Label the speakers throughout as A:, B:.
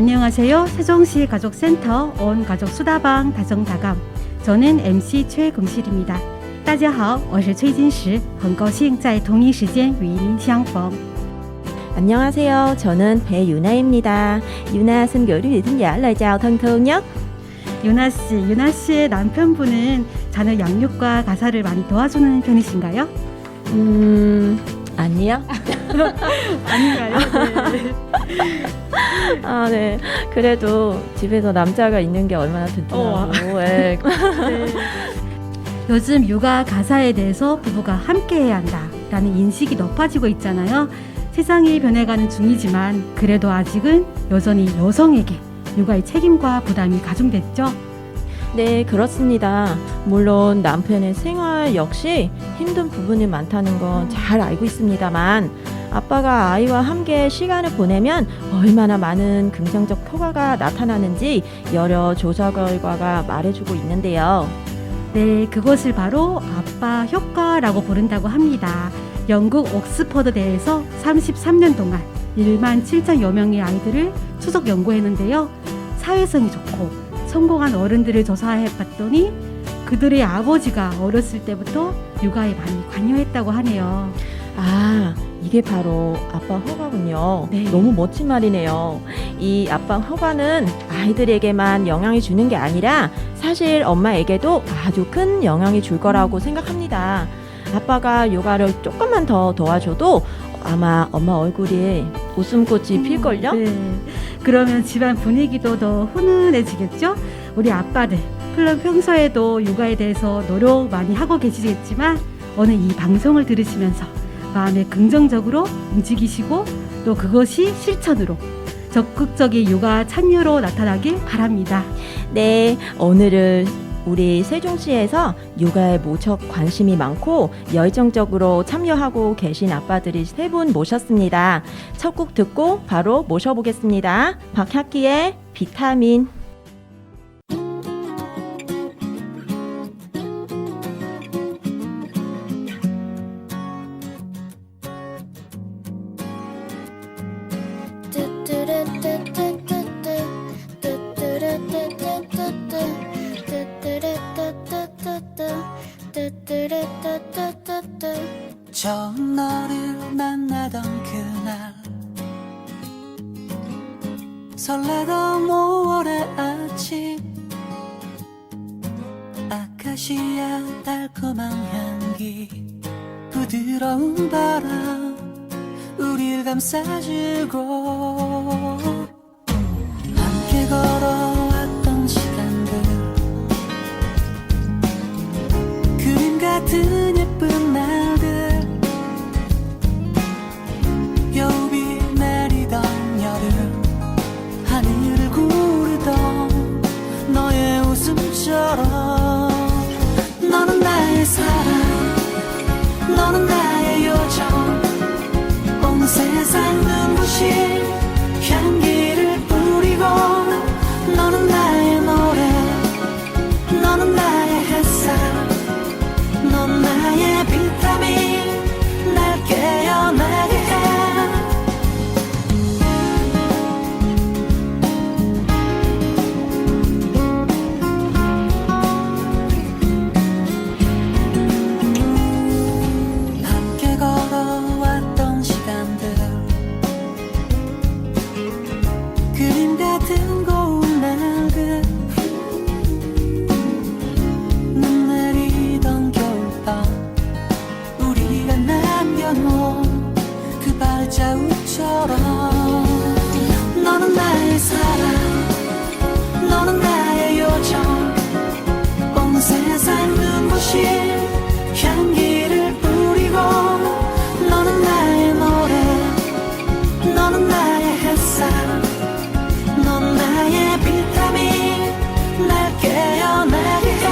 A: 안녕하세요. 세종시 가족센터 온 가족 수다방 다정다감. 저는 MC 최금실입니다. 大家好，我是崔金石，很高兴在同一时间与您相逢。
B: 안녕하세요. 저는 배유나입니다. Yuna xin gửi đến quý thính giả lời chào thân thương nhất.
A: 유나 씨의 남편분은 자녀 양육과 가사를 많이 도와주는 편이신가요?
B: 아니요.
A: 아닌가요? 네.
B: 아, 네. 그래도 집에서 남자가 있는 게 얼마나 든든하고. 네.
A: 요즘 육아 가사에 대해서 부부가 함께해야 한다라는 인식이 높아지고 있잖아요. 세상이 변해가는 중이지만 그래도 아직은 여전히 여성에게 육아의 책임과 부담이 가중됐죠.
B: 네, 그렇습니다. 물론 남편의 생활 역시 힘든 부분이 많다는 건 잘 알고 있습니다만 아빠가 아이와 함께 시간을 보내면 얼마나 많은 긍정적 효과가 나타나는지 여러 조사 결과가 말해주고 있는데요.
A: 네, 그것을 바로 아빠 효과라고 부른다고 합니다. 영국 옥스퍼드대에서 33년 동안 1만 7천여 명의 아이들을 추적 연구했는데요. 사회성이 좋고 성공한 어른들을 조사해봤더니 그들의 아버지가 어렸을 때부터 육아에 많이 관여했다고 하네요.
B: 아, 이게 바로 아빠 허가군요.
A: 네.
B: 너무 멋진 말이네요. 이 아빠 허가는 아이들에게만 영향을 주는 게 아니라 사실 엄마에게도 아주 큰 영향이 줄 거라고 생각합니다. 아빠가 육아를 조금만 더 도와줘도 아마 엄마 얼굴에 웃음꽃이 필걸요?
A: 네. 그러면 집안 분위기도 더 훈훈해지겠죠? 우리 아빠들, 물론 평소에도 육아에 대해서 노력 많이 하고 계시겠지만 오늘 이 방송을 들으시면서 마음에 긍정적으로 움직이시고 또 그것이 실천으로 적극적인 육아 참여로 나타나길 바랍니다.
B: 네, 오늘은 우리 세종시에서 육아에 무척 관심이 많고 열정적으로 참여하고 계신 아빠들이 3분 모셨습니다. 첫 곡 듣고 바로 모셔보겠습니다. 박학기의 비타민.
C: 처음 너를 만나던 그날 설레던 5월의 아침 아카시아 달콤한 향기 부드러운 바람 우릴 감싸주고 함께 걸어왔던 시간들 그림 같은 예쁜 날들 겨울비 내리던 여름 하늘을 구르던 너의 웃음처럼 너는 나의 사랑 너는 나의 요정 온 세상 눈부신 향기를 뿌리고 너는 나의 노래 너는 나의 햇살 넌 나의 비타민 날 깨어나게 해 함께 걸어왔던 시간들 그림 같은 고운 날들 눈 내리던 겨울밤 우리가 남겨놓은 그 발자국처럼 너는 나의 사랑 너는 나의 요정 온 세상 눈부신 향기를 뿌리고 너는 나의 노래 너는 나의 햇살 넌 나의 비타민 날 깨어나게 해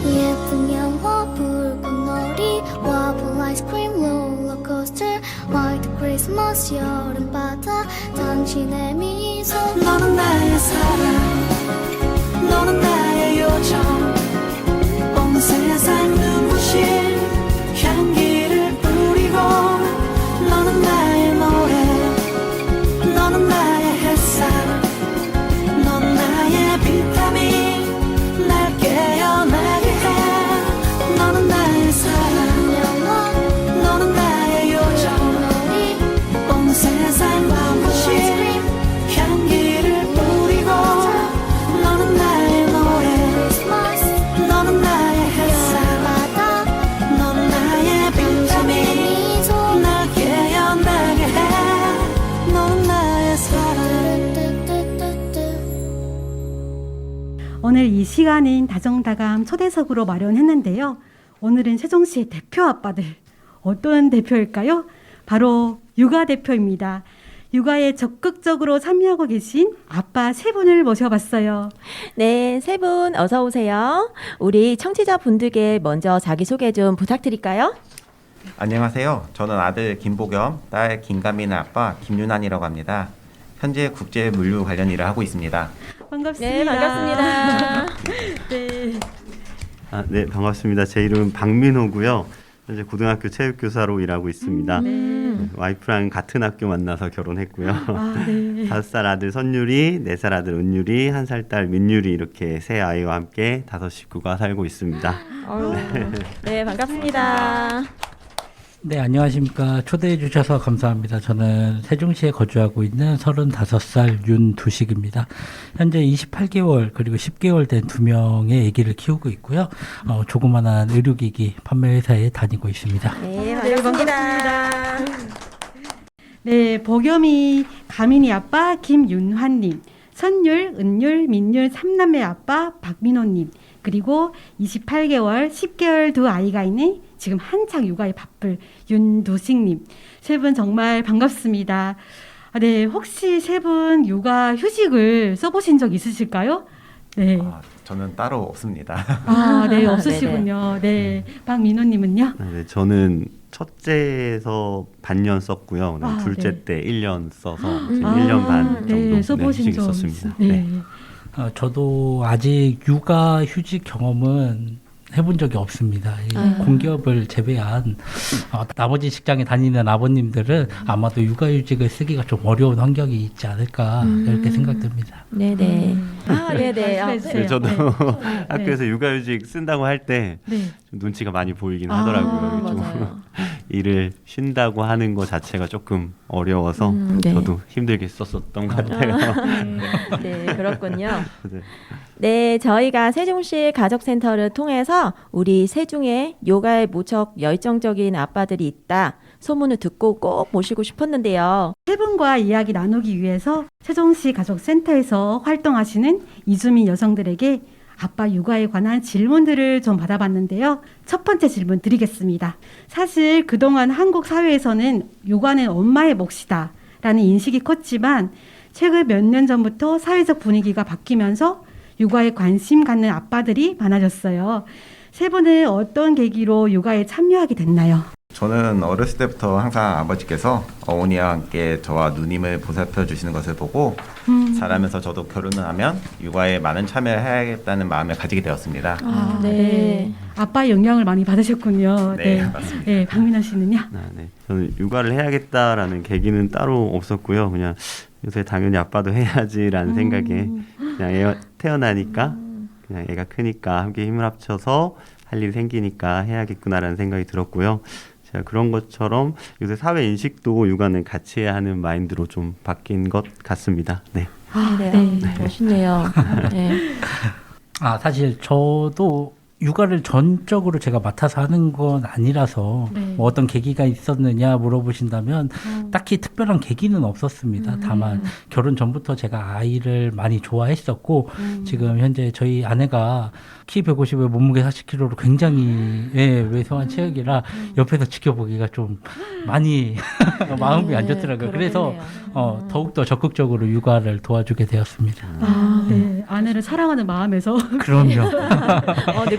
D: 예쁜 영화 불꽃놀이 와플 아이스크림 롤러코스터 화이트 크리스마스 여름바다 당신의 미소
C: 너는 나의 사랑 너는 나의 요정 온 세상 눈부신 향기를 뿌리고 너는 나의 노래 너는 나의
A: 오늘 이 시간은 다정다감 초대석으로 마련했는데요. 오늘은 세종시의 대표 아빠들, 어떤 대표일까요? 바로 육아 대표입니다. 육아에 적극적으로 참여하고 계신 아빠 세 분을 모셔봤어요.
B: 네, 세 분 어서 오세요. 우리 청취자분들께 먼저 자기소개 좀 부탁드릴까요?
E: 안녕하세요. 저는 아들 김보겸, 딸 김가민의 아빠 김윤환이라고 합니다. 현재 국제 물류 관련 일을 하고 있습니다.
A: 반갑습니다.
B: 네, 반갑습니다.
A: 네.
F: 네, 반갑습니다. 제 이름은 박민호고요. 현재 고등학교 체육교사로 일하고 있습니다. 와이프랑 같은 학교 만나서 결혼했고요.
A: 네.
F: 5살 아들 선율이, 4살 아들 은율이, 1살 딸 민율이 이렇게 세 아이와 함께 5 식구가 살고 있습니다.
B: 네, 반갑습니다.
G: 네, 안녕하십니까. 초대해 주셔서 감사합니다. 저는 세종시에 거주하고 있는 35살 윤두식입니다. 현재 28개월 그리고 10개월 된 2명의 아기를 키우고 있고요. 조그만한 의료기기 판매회사에 다니고 있습니다.
B: 네, 반갑습니다.
A: 네, 보겸이 가민이 아빠 김윤환님, 선율, 은율, 민율 3남매 아빠 박민호님, 그리고 28개월, 10개월 두 아이가 있는 지금 한창 육아에 바쁠 윤두식님, 세 분 정말 반갑습니다. 네, 혹시 세 분 육아 휴직을 써보신 적 있으실까요? 네.
E: 저는 따로 없습니다.
A: 네, 없으시군요. 네, 박민호님은요?
F: 네, 저는 첫째에서 반년 썼고요. 네, 둘째
A: 네.
F: 때 1년 써서 지금 1년 반 정도
A: 써보신
F: 휴직이
A: 적
F: 있었습니다.
A: 네.
G: 저도 아직 육아 휴직 경험은 해본 적이 없습니다. 이 공기업을 제외한 나머지 직장에 다니는 아버님들은 아마도 육아휴직을 쓰기가 좀 어려운 환경이 있지 않을까 이렇게 생각됩니다.
B: 네네. 네네.
A: 말씀해주세요.
F: 네, 저도
A: 네.
F: 학교에서 육아휴직 쓴다고 할 때
A: 네.
F: 좀 눈치가 많이 보이긴 하더라고요. 좀
B: 맞아요.
F: 일을 쉰다고 하는 것 자체가 조금 어려워서
B: 네.
F: 저도 힘들게 썼었던 것 같아요.
B: 네, 그렇군요.
F: 네.
B: 네, 저희가 세종시 가족센터를 통해서 우리 세종에 요가에 무척 열정적인 아빠들이 있다 소문을 듣고 꼭 모시고 싶었는데요.
A: 세 분과 이야기 나누기 위해서 세종시 가족센터에서 활동하시는 이주민 여성들에게 아빠 육아에 관한 질문들을 좀 받아봤는데요. 첫 번째 질문 드리겠습니다. 사실 그동안 한국 사회에서는 육아는 엄마의 몫이다 라는 인식이 컸지만 최근 몇 년 전부터 사회적 분위기가 바뀌면서 육아에 관심 갖는 아빠들이 많아졌어요. 세 분은 어떤 계기로 육아에 참여하게 됐나요?
E: 저는 어렸을 때부터 항상 아버지께서 어머니와 함께 저와 누님을 보살펴 주시는 것을 보고 자라면서 저도 결혼을 하면 육아에 많은 참여를 해야겠다는 마음을 가지게 되었습니다.
B: 네.
A: 아빠의 영향을 많이 받으셨군요.
E: 네, 맞습니다.
A: 네, 박민호 씨는요?
F: 네. 저는 육아를 해야겠다라는 계기는 따로 없었고요. 그냥 요새 당연히 아빠도 해야지라는 생각에 그냥 애가 태어나니까 그냥 애가 크니까 함께 힘을 합쳐서 할 일 생기니까 해야겠구나라는 생각이 들었고요. 제가 그런 것처럼 요새 사회 인식도 육아는 같이 해야 하는 마인드로 좀 바뀐 것 같습니다. 네.
B: 네. 멋있네요. 네.
G: 사실 저도 육아를 전적으로 제가 맡아서 하는 건 아니라서
A: 네.
G: 뭐 어떤 계기가 있었느냐 물어보신다면 딱히 특별한 계기는 없었습니다. 다만 결혼 전부터 제가 아이를 많이 좋아했었고 지금 현재 저희 아내가 키 150에 몸무게 40kg로 굉장히 왜소한 체격이라 옆에서 지켜보기가 좀 많이 마음이 안 좋더라고요. 그래서 더욱더 적극적으로 육아를 도와주게 되었습니다.
A: 네, 아내를 사랑하는 마음에서
G: 그럼요.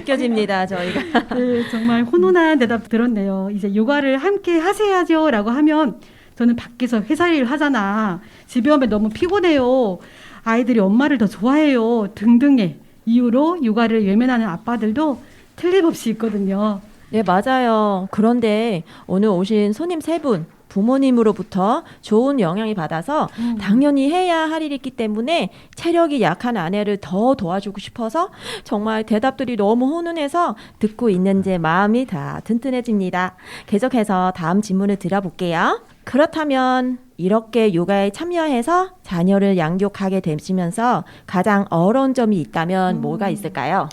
B: 느껴집니다, 저희가.
A: 네, 정말 훈훈한 대답 들었네요. 이제 육아를 함께 하셔야죠라고 하면 저는 밖에서 회사 일 하잖아. 집에 오면 너무 피곤해요. 아이들이 엄마를 더 좋아해요. 등등의 이유로 육아를 외면하는 아빠들도 틀림없이 있거든요.
B: 네, 맞아요. 그런데 오늘 오신 손님 세 분, 부모님으로부터 좋은 영향이 받아서 당연히 해야 할 일이 있기 때문에 체력이 약한 아내를 더 도와주고 싶어서 정말 대답들이 너무 훈훈해서 듣고 있는 제 마음이 다 든든해집니다. 계속해서 다음 질문을 드려볼게요. 그렇다면 이렇게 육아에 참여해서 자녀를 양육하게 되시면서 가장 어려운 점이 있다면 뭐가 있을까요?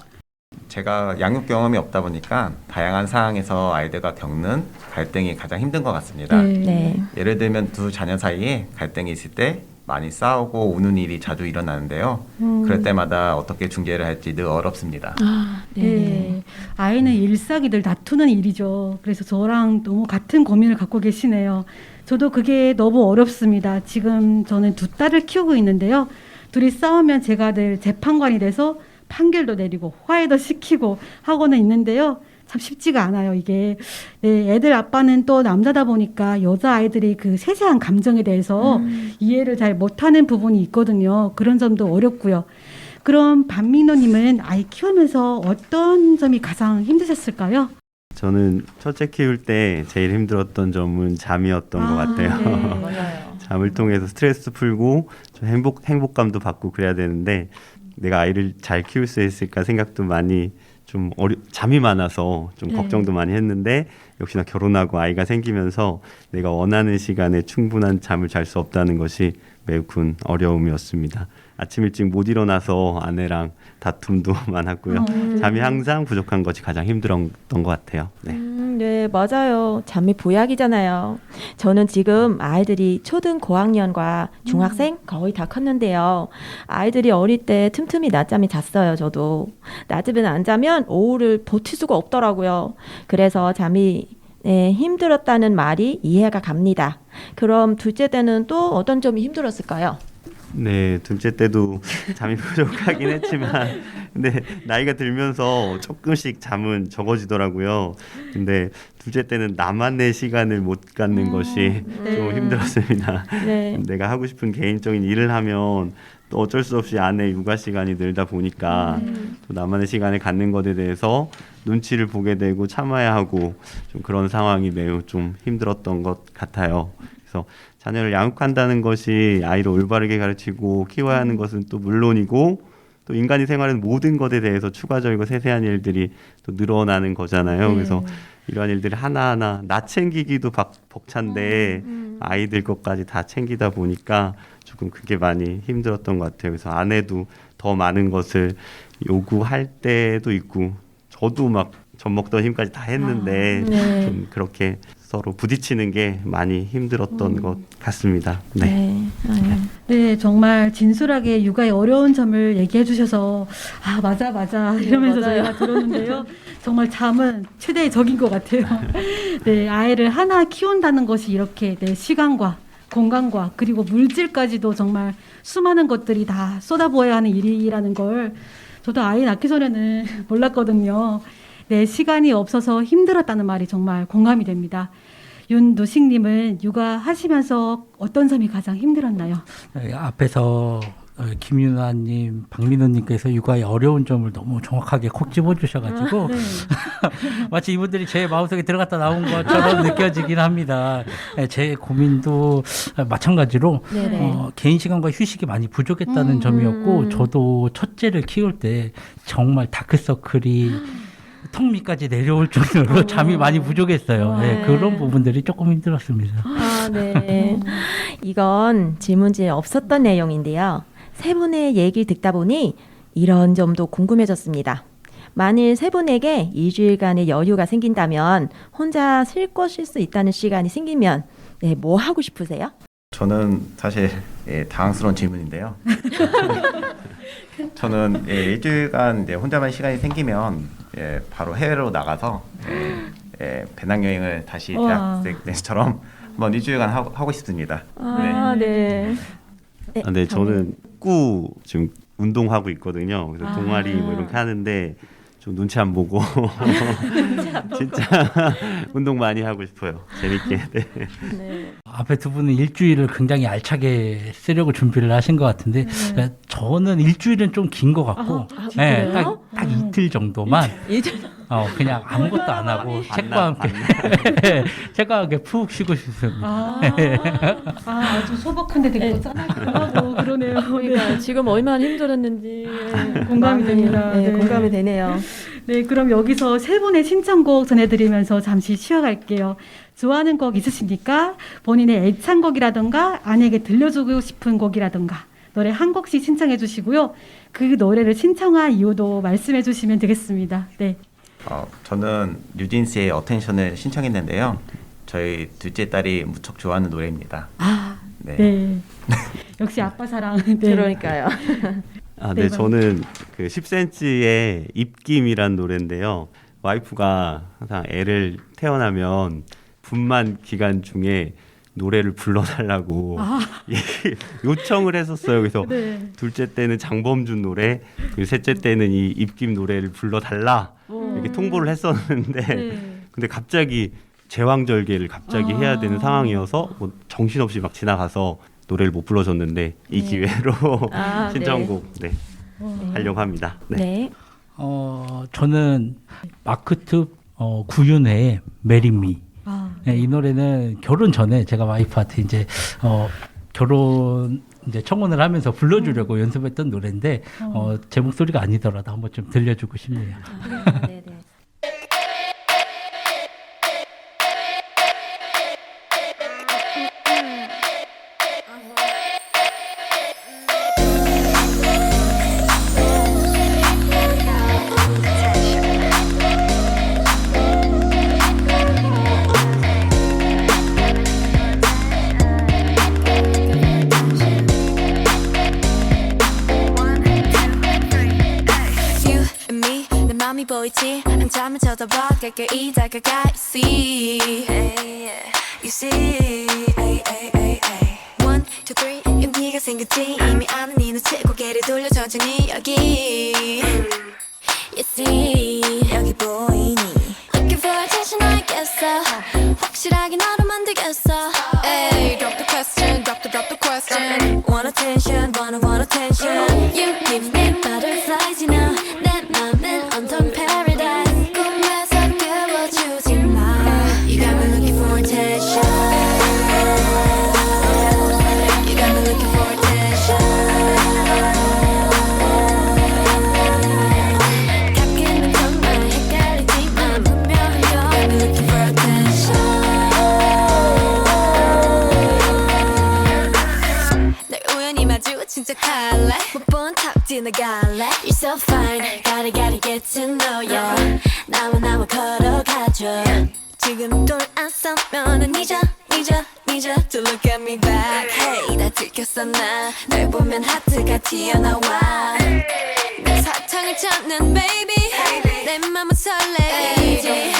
E: 제가 양육 경험이 없다 보니까 다양한 상황에서 아이들과 겪는 갈등이 가장 힘든 것 같습니다.
B: 네.
E: 예를 들면 두 자녀 사이에 갈등이 있을 때 많이 싸우고 우는 일이 자주 일어나는데요. 그럴 때마다 어떻게 중재를 할지 늘 어렵습니다.
B: 아,
A: 네. 아이는 일상이 늘 다투는 일이죠. 그래서 저랑 너무 같은 고민을 갖고 계시네요. 저도 그게 너무 어렵습니다. 지금 저는 두 딸을 키우고 있는데요. 둘이 싸우면 제가 늘 재판관이 돼서 판결도 내리고 화해도 시키고 하고는 있는데요. 참 쉽지가 않아요, 이게. 네, 애들 아빠는 또 남자다 보니까 여자아이들이 그 세세한 감정에 대해서 이해를 잘 못하는 부분이 있거든요. 그런 점도 어렵고요. 그럼 반민호님은 아이 키우면서 어떤 점이 가장 힘드셨을까요?
F: 저는 첫째 키울 때 제일 힘들었던 점은 잠이었던 것 같아요.
A: 네.
B: 맞아요.
F: 잠을 통해서 스트레스 풀고 좀 행복감도 받고 그래야 되는데 내가 아이를 잘 키울 수 있을까 생각도 많이 좀 잠이 많아서 좀
A: 네.
F: 걱정도 많이 했는데 역시나 결혼하고 아이가 생기면서 내가 원하는 시간에 충분한 잠을 잘 수 없다는 것이 매우 큰 어려움이었습니다. 아침 일찍 못 일어나서 아내랑 다툼도 많았고요. 잠이 항상 부족한 것이 가장 힘들었던 것 같아요. 네.
B: 네, 맞아요. 잠이 보약이잖아요. 저는 지금 아이들이 초등 고학년과 중학생 거의 다 컸는데요. 아이들이 어릴 때 틈틈이 낮잠이 잤어요, 저도. 낮에는 안 자면 오후를 버틸 수가 없더라고요. 그래서 잠이 힘들었다는 말이 이해가 갑니다. 그럼 둘째 때는 또 어떤 점이 힘들었을까요?
F: 네, 둘째 때도 잠이 부족하긴 했지만 근데 나이가 들면서 조금씩 잠은 적어지더라고요. 근데 둘째 때는 나만의 시간을 못 갖는 것이 좀 힘들었습니다.
B: 네.
F: 내가 하고 싶은 개인적인 일을 하면 또 어쩔 수 없이 아내 육아 시간이 늘다 보니까 또 나만의 시간을 갖는 것에 대해서 눈치를 보게 되고 참아야 하고 좀 그런 상황이 매우 좀 힘들었던 것 같아요. 그래서 자녀를 양육한다는 것이 아이를 올바르게 가르치고 키워야 하는 것은 또 물론이고 또 인간이 생활하는 모든 것에 대해서 추가적이고 세세한 일들이 또 늘어나는 거잖아요.
A: 네.
F: 그래서 이러한 일들이 하나하나 나 챙기기도 벅찬데 아이들 것까지 다 챙기다 보니까 조금 그게 많이 힘들었던 것 같아요. 그래서 아내도 더 많은 것을 요구할 때도 있고 저도 막 젖 먹던 힘까지 다 했는데
B: 네.
F: 좀 그렇게 서로 부딪히는 게 많이 힘들었던 것 같습니다. 네.
B: 아유.
A: 네, 정말 진솔하게 육아의 어려운 점을 얘기해 주셔서 아, 맞아 이러면서
B: 맞아요.
A: 저희가 들었는데요. 정말 잠은 최대의 적인 것 같아요. 네, 아이를 하나 키운다는 것이 이렇게 내 시간과 공간과 그리고 물질까지도 정말 수많은 것들이 다 쏟아부어야 하는 일이라는 걸 저도 아이 낳기 전에는 몰랐거든요. 내 시간이 없어서 힘들었다는 말이 정말 공감이 됩니다. 윤누식님은 육아하시면서 어떤 점이 가장 힘들었나요?
G: 앞에서 김윤아님, 박민호님께서 육아의 어려운 점을 너무 정확하게 콕 집어주셔가지고
A: 네.
G: 마치 이분들이 제 마음속에 들어갔다 나온 것처럼 느껴지긴 합니다. 제 고민도 마찬가지로
B: 네네.
G: 개인 시간과 휴식이 많이 부족했다는 점이었고 저도 첫째를 키울 때 정말 다크서클이 턱 밑까지 내려올 정도로 잠이 많이 부족했어요. 네, 그런 부분들이 조금 힘들었습니다.
B: 아, 네. 이건 질문지에 없었던 내용인데요. 세 분의 얘기 듣다 보니 이런 점도 궁금해졌습니다. 만일 세 분에게 2주일간의 여유가 생긴다면 혼자 실컷 쉴 수 있다는 시간이 생기면 네, 뭐 하고 싶으세요?
E: 저는 사실 당황스러운 질문인데요. 저는 일주일간 이제 혼자만 시간이 생기면 바로 해외로 나가서 배낭여행을 다시 대학생 때처럼 한번 일주일간 하고 싶습니다.
B: 아, 네.
F: 네, 저는 축구 지금 운동하고 있거든요. 그래서 동아리 뭐 이렇게 하는데 좀 눈치 안 보고 진짜 운동 많이 하고 싶어요. 재밌게. 네.
B: 네.
G: 앞에 두 분은 일주일을 굉장히 알차게 쓰려고 준비를 하신 것 같은데 저는 일주일은 좀 긴 것 같고 네,
B: 그래요?
G: 딱 이틀 정도만 그냥 아무것도 안 하고 책과 함께 푹 쉬고 싶습니다.
A: 아주 소박한데 되게 짠하고 그러네요.
B: 그러니까 지금 얼마나 힘들었는지
A: 공감이 됩니다.
B: 네,
A: 네.
B: 공감이 되네요.
A: 네, 그럼 여기서 세 분의 신청곡 전해드리면서 잠시 쉬어갈게요. 좋아하는 곡 있으십니까? 본인의 애창곡이라던가 아내에게 들려주고 싶은 곡이라던가 노래 한 곡씩 신청해 주시고요. 그 노래를 신청한 이유도 말씀해 주시면 되겠습니다. 네.
E: 저는 뉴진스의 어텐션을 신청했는데요. 저희 둘째 딸이 무척 좋아하는 노래입니다.
A: 아,
E: 네.
A: 네. 역시 아빠 사랑. 네.
B: 그러니까요.
F: 아,
A: 네,
F: 네, 저는 그 10cm의 입김이란 노래인데요. 와이프가 항상 애를 태어나면 분만 기간 중에 노래를 불러달라고 요청을 했었어요. 그래서
A: 네.
F: 둘째 때는 장범준 노래, 그리고 셋째 때는 이 입김 노래를 불러달라 이렇게 통보를 했었는데,
A: 네.
F: 근데 갑자기 제왕절개를 갑자기 해야 되는 상황이어서 뭐 정신없이 막 지나가서 노래를 못 불러줬는데 이 기회로
B: 아,
F: 신청곡 하려고 합니다. 네.
B: 네.
G: 저는 마크트 구윤회의 메리미.
A: 아,
G: 네, 이 노래는 결혼 전에 제가 와이프한테 이제 결혼 이제 청혼을 하면서 불러주려고 연습했던 노래인데 제 목소리가 아니더라도 한번 좀 들려주고 싶네요.
B: 네, 네.
C: You and me 내 맘이 보이지 한참을 쳐다봐 가까이 다가가 You see One, two, three 용기가 생겼지 이미 아는 이 눈치 고개를 돌려 천천히 여기 You see 여기 보이니 Looking for attention 알겠어 확실하게 너로 만들겠어 Hey, drop the question, drop the question Want attention, want attention You give me butterflies, you know 내 맘은 온통 paradise 꿈에서 깨워주지 마 You got me looking for attention You got me looking for attention 가끔은 정말 헷갈리지만 분명한 건 You got me looking for attention 날 우연히 마주친 척할래 못 본 턱 지나갈래 You're so fine gotta get to know ya 나와 걸어가줘 지금 돌아서면은 잊어 To look at me back Hey 다 들켰어 나널 보면 하트가 튀어나와 내 사탕을 찾는 baby 내 맘은 설레이지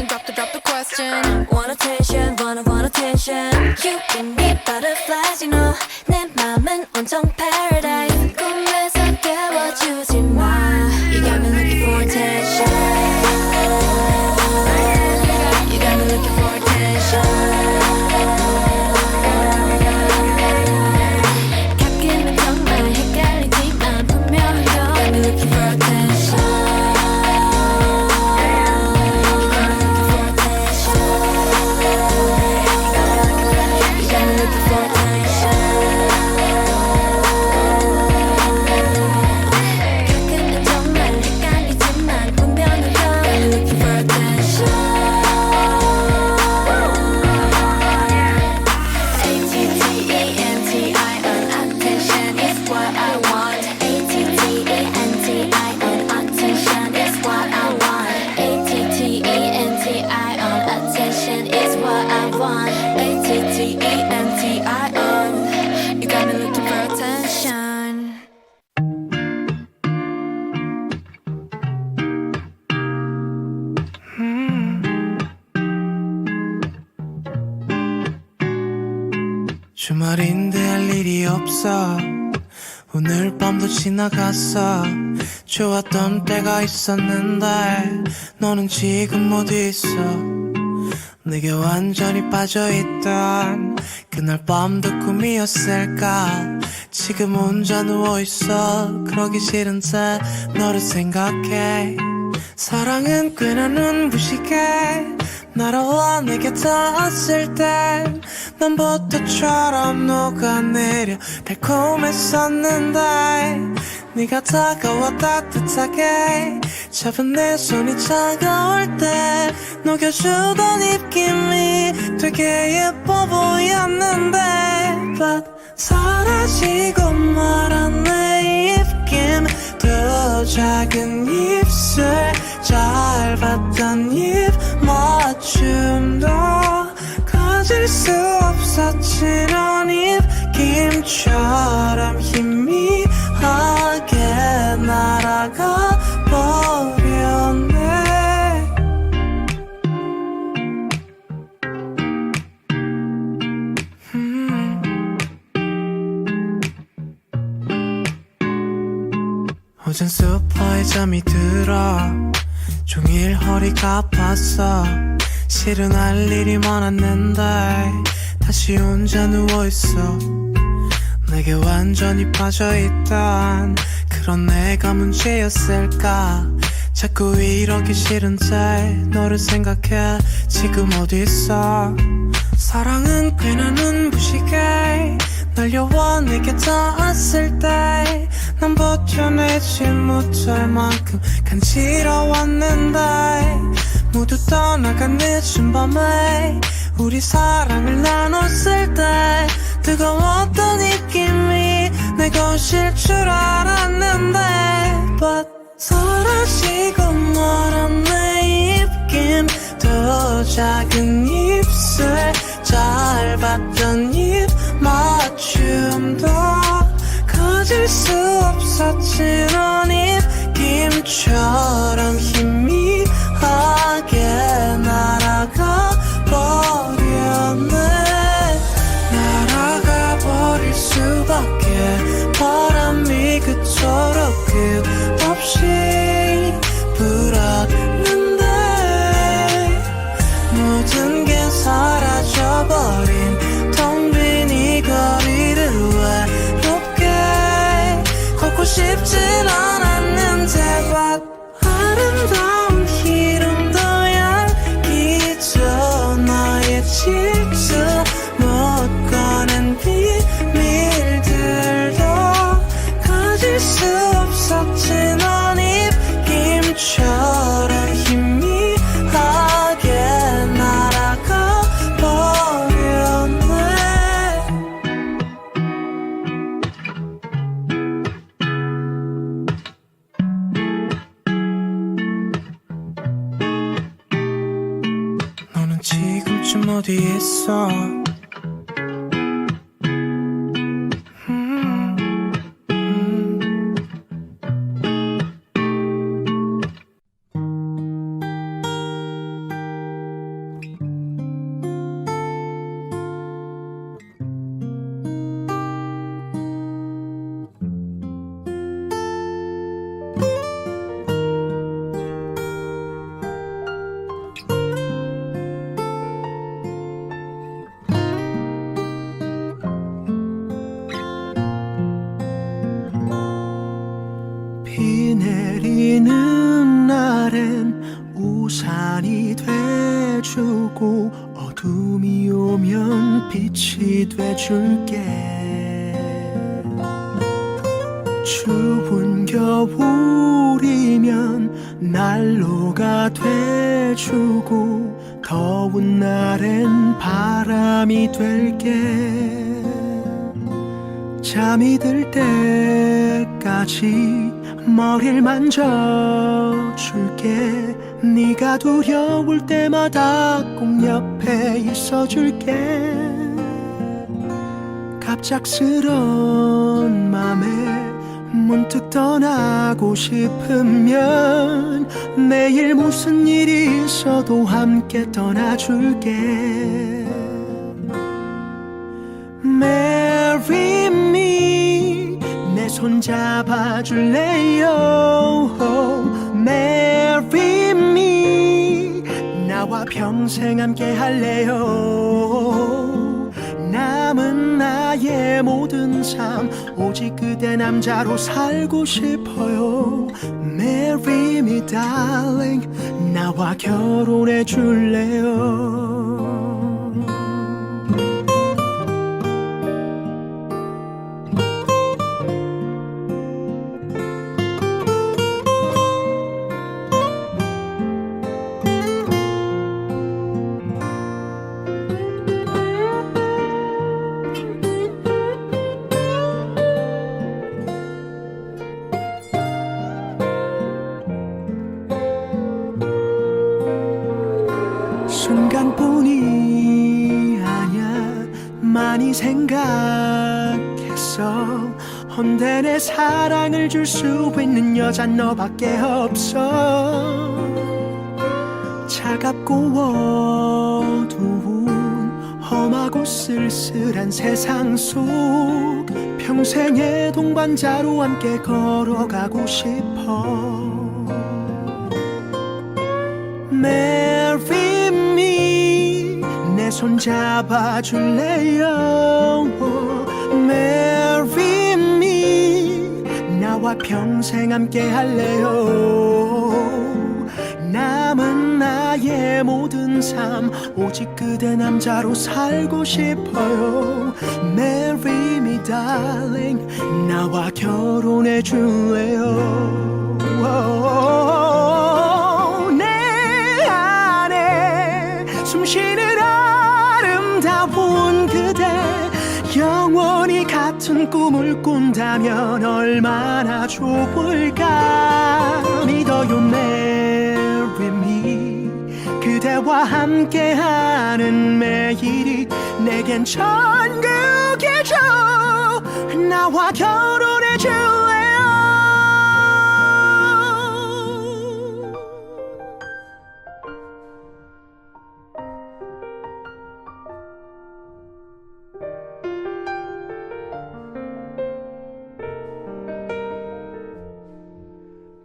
C: Drop the question Want attention want attention You give me butterflies you know 내 맘은 온통 paradise 꿈에서 깨워주지 마 You got me looking for attention You got me looking for attention 가끔은 정말 헷갈리지만 분명한 건 You got me looking for attention You got me looking for attention 가끔은 정말 헷갈리지만 분명한 건 You got me looking for attention A-T-T-E-N-T-I-O-N attention is what I want A-T-T-E-N-T-I-O-N attention is what I want A-T-T-E-N-T-I-O-N attention is what I want A-T-T-E-N-T-I-O-N You got me looking for attention
H: 주말인데 할 일이 없어 오늘 밤도 지나갔어 좋았던 때가 있었는데 너는 지금 어디 있어 내게 완전히 빠져있던 그날 밤도 꿈이었을까 지금 혼자 누워있어 그러기 싫은데 너를 생각해 사랑은 꽤나 눈부시게 날아와 내게 닿았을 땐 남부터처럼 녹아내려 달콤했었는데 네가 다가와 따뜻하게 잡은 내 손이 차가울 때 녹여주던 입김이 되게 예뻐 보였는데 But 사라지고 말한 내 입김 더 작은 입술 짧았던 입 맞춤도 가질 수 없었지 넌 입 김처럼 희미하게 날아가 버렸네. 어젠 소파에 잠이 들어 종일 허리가 아팠어. 실은 할 일이 많았는데 다시 혼자 누워있어. 내게 완전히 빠져있던 그런 내가 문제였을까. 자꾸 이러기 싫은데 너를 생각해 지금 어딨어. 사랑은 꽤나 눈부시게 날려와 내게 닿았을 때 난 버텨내지 못할 만큼 간지러웠는데 모두 떠나간 늦은 밤에 우리 사랑을 나눴을 때 뜨거웠던 입김이 내 것일 줄 알았는데 But 사라지고 말한 내 입김 더 작은 입술 짧았던 입 맞춤도 가질 수 없었지. 넌 입김처럼 희미하게 날아가 버렸네. 날아가 버릴 수밖에 바람이 그토록 끝없이 불었는데 모든 게 사라져버린 텅 빈 이 거리를 외롭게 걷고 싶진 않았는데 But 아름다운 이름도 향기도 너의 질투 못 꺼낸 비밀들도 가질 수 없었지. 넌 입김처럼 희미하게 날아가 버렸네. 너는 지금쯤 어디에 있어?
I: 비 내리는 날엔 우산이 돼주고 어둠이 오면 빛이 돼줄게. 추운 겨울이면 난로가 돼주고 더운 날엔 바람이 될게. 잠이 들 때까지 머리를 만져줄게. 네가 두려울 때마다 꼭 옆에 있어줄게. 갑작스런 맘에 문득 떠나고 싶으면 내일 무슨 일이 있어도 함께 떠나줄게. Marry me 내 손 잡아줄래요. Marry me 나와 평생 함께 할래요. 남은 나의 모든 삶 오직 그대 남자로 살고 싶어요. Marry me darling 나와 결혼해 줄래요. 순간뿐이 아냐 많이 생각했어. 있어. 헌데 내 사랑을 줄 수 있는 여잔 너밖에 없어. 차갑고 어두운 험하고 쓸쓸한 세상 속 평생의 동반자로 함께 걸어가고 싶어. Marry me, 내 손 잡아줄래요? Marry me, 나와 평생 함께 할래요? 남은 나의 모든 삶 오직 그대 남자로 살고 싶어요. Marry me darling, 나와 결혼해 줄래요? 내 안에 숨쉬는 아름다운 그대, 영원히 같은 꿈을 꾼다면 얼마나 좋을까. 믿어요 Marry me, 그대와 함께하는 매일이 내겐 천국이죠. 나와 결혼해 줄래요?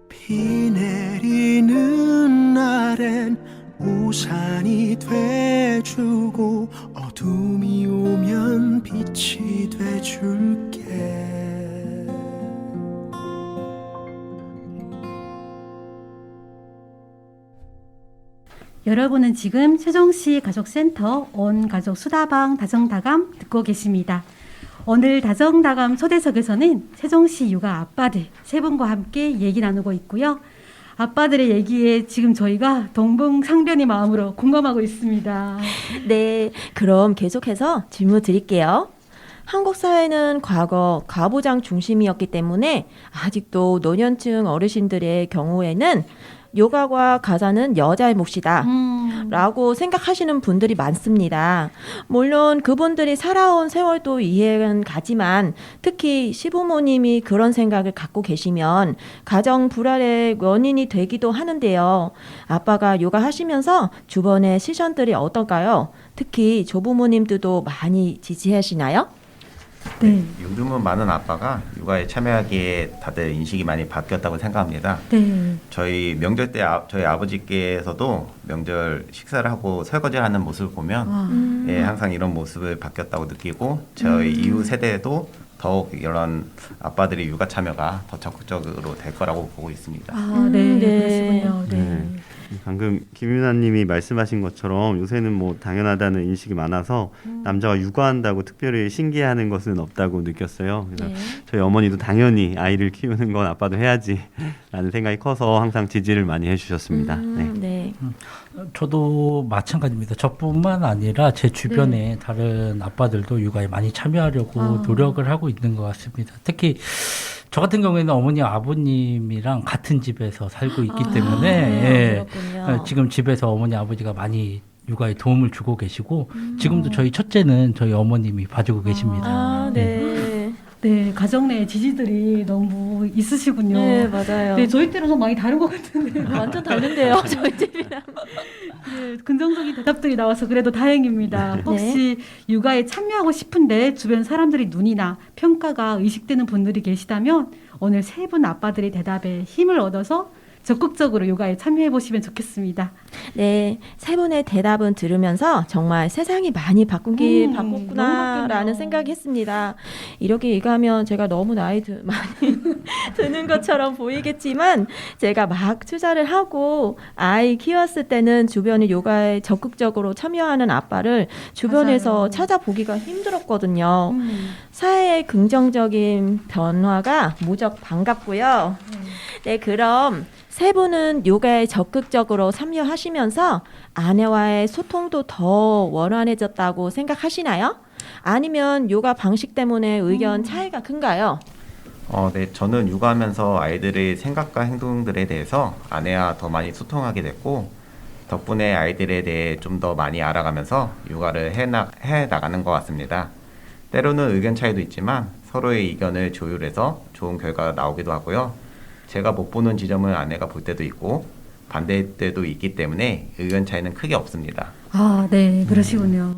I: 비 내리는 날엔 우산이 돼주고 어둠이 오면 빛이 돼줄게.
A: 여러분은 지금 최정씨 가족센터 온 가족 수다방 다정다감 듣고 계십니다. 오늘 다정다감 초대석에서는 최정씨 육아 아빠들 세 분과 함께 얘기 나누고 있고요. 아빠들의 얘기에 지금 저희가 동병상련의 마음으로 공감하고 있습니다.
B: 네, 그럼 계속해서 질문 드릴게요. 한국 사회는 과거 가부장 중심이었기 때문에 아직도 노년층 어르신들의 경우에는 요가와 가사는 여자의 몫이다 라고 생각하시는 분들이 많습니다. 물론 그분들이 살아온 세월도 이해는 가지만 특히 시부모님이 그런 생각을 갖고 계시면 가정 불화의 원인이 되기도 하는데요. 아빠가 요가 하시면서 주변의 시선들이 어떨까요? 특히 조부모님들도 많이 지지하시나요?
A: 네.
E: 요즘은 많은 아빠가 육아에 참여하기에 다들 인식이 많이 바뀌었다고 생각합니다.
A: 네.
E: 저희 명절 때 저희 아버지께서도 명절 식사를 하고 설거지를 하는 모습을 보면 예, 항상 이런 모습을 바뀌었다고 느끼고 저희 이후 세대에도 더욱 이런 아빠들의 육아 참여가 더 적극적으로 될 거라고 보고 있습니다.
A: 아, 네. 그러시군요. 네.
F: 네. 방금 김윤아님이 말씀하신 것처럼 요새는 뭐 당연하다는 인식이 많아서 남자가 육아한다고 특별히 신기해하는 것은 없다고 느꼈어요. 그래서 저희 어머니도 당연히 아이를 키우는 건 아빠도 해야지라는 생각이 커서 항상 지지를 많이 해주셨습니다.
B: 네.
G: 저도 마찬가지입니다. 저뿐만 아니라 제 주변에 다른 아빠들도 육아에 많이 참여하려고 노력을 하고 있는 것 같습니다. 특히 저 같은 경우에는 어머니 아버님이랑 같은 집에서 살고 있기 때문에
B: 그렇군요.
G: 지금 집에서 어머니 아버지가 많이 육아에 도움을 주고 계시고 지금도 저희 첫째는 저희 어머님이 봐주고 계십니다.
B: 네.
A: 네, 가정 내 지지들이 너무 있으시군요.
B: 네, 맞아요.
A: 네, 저희 때랑 좀 많이 다른 것 같은데.
B: 완전 다른데요, 저희 집이랑.
A: 네, 긍정적인 대답들이 나와서 그래도 다행입니다. 혹시 육아에 참여하고 싶은데 주변 사람들이 눈이나 평가가 의식되는 분들이 계시다면 오늘 세 분 아빠들의 대답에 힘을 얻어서 적극적으로 육아에 참여해 보시면 좋겠습니다.
B: 네, 세 분의 대답은 들으면서 정말 세상이 많이 바꿨구나라는 생각이 했습니다. 이렇게 얘기하면 제가 너무 나이 많이 드는 것처럼 보이겠지만 제가 막 투자를 하고 아이 키웠을 때는 주변에 요가에 적극적으로 참여하는 아빠를 주변에서
A: 맞아요.
B: 찾아보기가 힘들었거든요. 사회의 긍정적인 변화가 무척 반갑고요. 네, 그럼 세 분은 요가에 적극적으로 참여하시면서 아내와의 소통도 더 원활해졌다고 생각하시나요? 아니면 요가 방식 때문에 의견 차이가 큰가요?
E: 네, 저는 육아하면서 아이들의 생각과 행동들에 대해서 아내와 더 많이 소통하게 됐고 덕분에 아이들에 대해 좀 더 많이 알아가면서 육아를 해 나가는 것 같습니다. 때로는 의견 차이도 있지만 서로의 의견을 조율해서 좋은 결과가 나오기도 하고요. 제가 못 보는 지점을 아내가 볼 때도 있고 반대일 때도 있기 때문에 의견 차이는 크게 없습니다.
A: 아, 네, 그러시군요.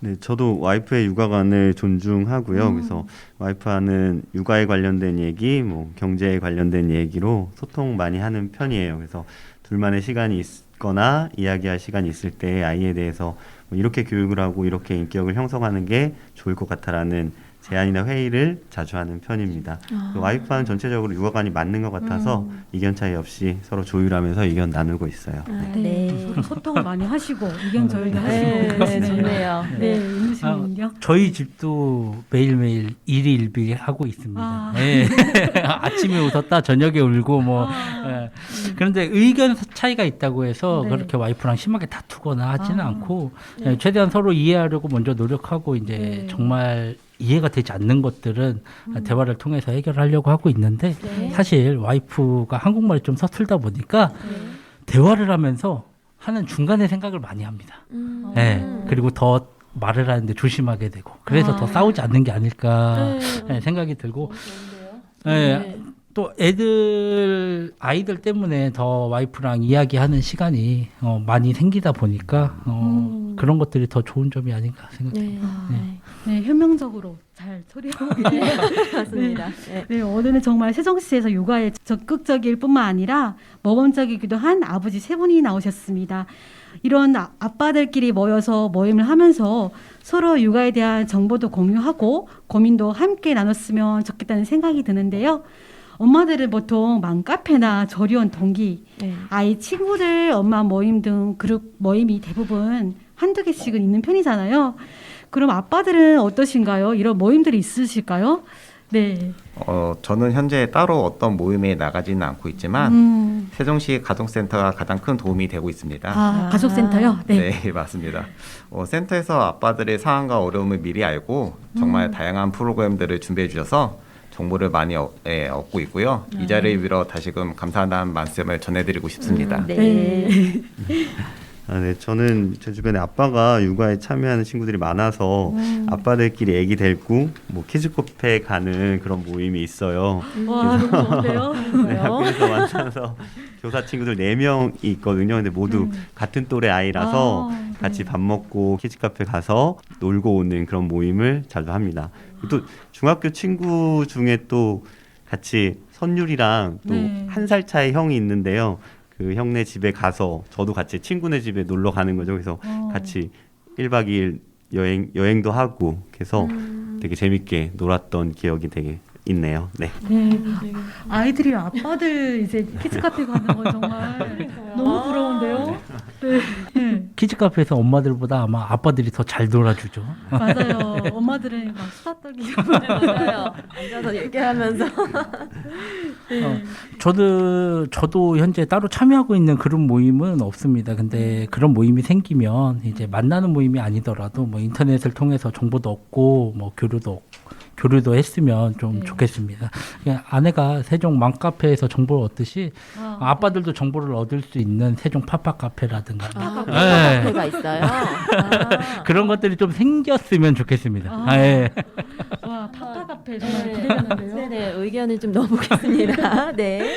F: 네, 저도 와이프의 육아관을 존중하고요. 그래서 와이프와는 육아에 관련된 얘기, 뭐 경제에 관련된 얘기로 소통 많이 하는 편이에요. 그래서 둘만의 시간이 있거나 이야기할 시간이 있을 때 아이에 대해서 뭐 이렇게 교육을 하고 이렇게 인격을 형성하는 게 좋을 것 같다라는 제안이나 회의를 자주 하는 편입니다. 와이프와는 전체적으로 육아관이 맞는 것 같아서 의견 차이 없이 서로 조율하면서 의견 나누고 있어요.
A: 네. 서로 소통을 많이 하시고 의견 조율도 하시고
B: 네,
A: 그러시네요.
B: 좋네요.
A: 네, 임수님은요?
G: 저희 집도 매일매일 일일비 하고 있습니다.
A: 아.
G: 예. 아침에 웃었다 저녁에 울고 뭐 예. 그런데 의견 차이가 있다고 해서
A: 네.
G: 그렇게 와이프랑 심하게 다투거나 하지는
A: 아.
G: 않고
B: 네.
G: 예, 최대한 서로 이해하려고 먼저 노력하고 이제
A: 네.
G: 정말 이해가 되지 않는 것들은 대화를 통해서 해결하려고 하고 있는데
B: 네.
G: 사실 와이프가 한국말이 좀 서툴다 보니까 대화를 하면서 하는 중간에 생각을 많이 합니다. 예. 그리고 더 말을 하는데 조심하게 되고 그래서
A: 아.
G: 더 싸우지 않는 게 아닐까
B: 네.
G: 예, 생각이 들고 예,
B: 네.
G: 또 아이들 때문에 더 와이프랑 이야기하는 시간이 많이 생기다 보니까 그런 것들이 더 좋은 점이 아닌가 생각합니다.
B: 네.
A: 네, 현명적으로 잘 처리하고 계세요.
B: 맞습니다. 네.
A: 네, 오늘은 정말 세종시에서 육아에 적극적일 뿐만 아니라 모범적이기도 한 아버지 세 분이 나오셨습니다. 이런 아빠들끼리 모여서 모임을 하면서 서로 육아에 대한 정보도 공유하고 고민도 함께 나눴으면 좋겠다는 생각이 드는데요. 엄마들은 보통 맘카페나 저리원 동기,
B: 네.
A: 아이 친구들 엄마 모임 등 그룹 모임이 대부분 한두 개씩은 있는 편이잖아요. 그럼 아빠들은 어떠신가요? 이런 모임들이 있으실까요? 네.
E: 저는 현재 따로 어떤 모임에 나가지는 않고 있지만 세종시 가족센터가 가장 큰 도움이 되고 있습니다.
A: 아, 가족센터요? 네.
E: 네, 맞습니다. 센터에서 아빠들의 상황과 어려움을 미리 알고 정말 다양한 프로그램들을 준비해 주셔서 정보를 많이 얻고 있고요. 이 자리를 빌어 다시금 감사하다는 말씀을 전해드리고 싶습니다.
B: 네.
F: 네, 저는 제 주변에 아빠가 육아에 참여하는 친구들이 많아서 아빠들끼리 애기 데리고 뭐 키즈카페 가는 그런 모임이 있어요.
A: 와, 너무 좋은데요?
F: 네, 학교에서 만나서 교사 친구들 4명이 있거든요. 근데 모두 같은 또래 아이라서
A: 아, 네.
F: 같이 밥 먹고 키즈카페 가서 놀고 오는 그런 모임을 자주 합니다. 또 중학교 친구 중에 또 같이 선율이랑 또
A: 네.
F: 1살 차이 형이 있는데요. 그 형네 집에 가서 저도 같이 친구네 집에 놀러 가는 거죠. 그래서 같이 1박 2일 여행도 하고 그래서 되게 재밌게 놀았던 기억이 되게 있네요. 네.
A: 네. 아이들이 아빠들 이제 키즈카페 가는 건 정말 너무 부러운데요? 네. 네.
G: 키즈카페에서 엄마들보다 아마 아빠들이 더 잘 놀아주죠.
A: 맞아요. 엄마들은 막 수다 떨기.
B: 맞아요. 앉아서 얘기하면서.
G: 저도 현재 따로 참여하고 있는 그런 모임은 없습니다. 근데 그런 모임이 생기면 이제 만나는 모임이 아니더라도 뭐 인터넷을 통해서 정보도 얻고 뭐 교류도 했으면 좀 좋겠습니다. 그냥 아내가 세종 맘카페에서 정보를 얻듯이 아빠들도 정보를 얻을 수 있는 세종 파파카페라든가
B: 카페가 있어요. 아.
G: 그런 것들이 좀 생겼으면 좋겠습니다.
A: 아.
G: 예.
A: 와, 파파카페 정말 기대되는데요?
B: 네네, 의견을 좀 넣어보겠습니다. 네.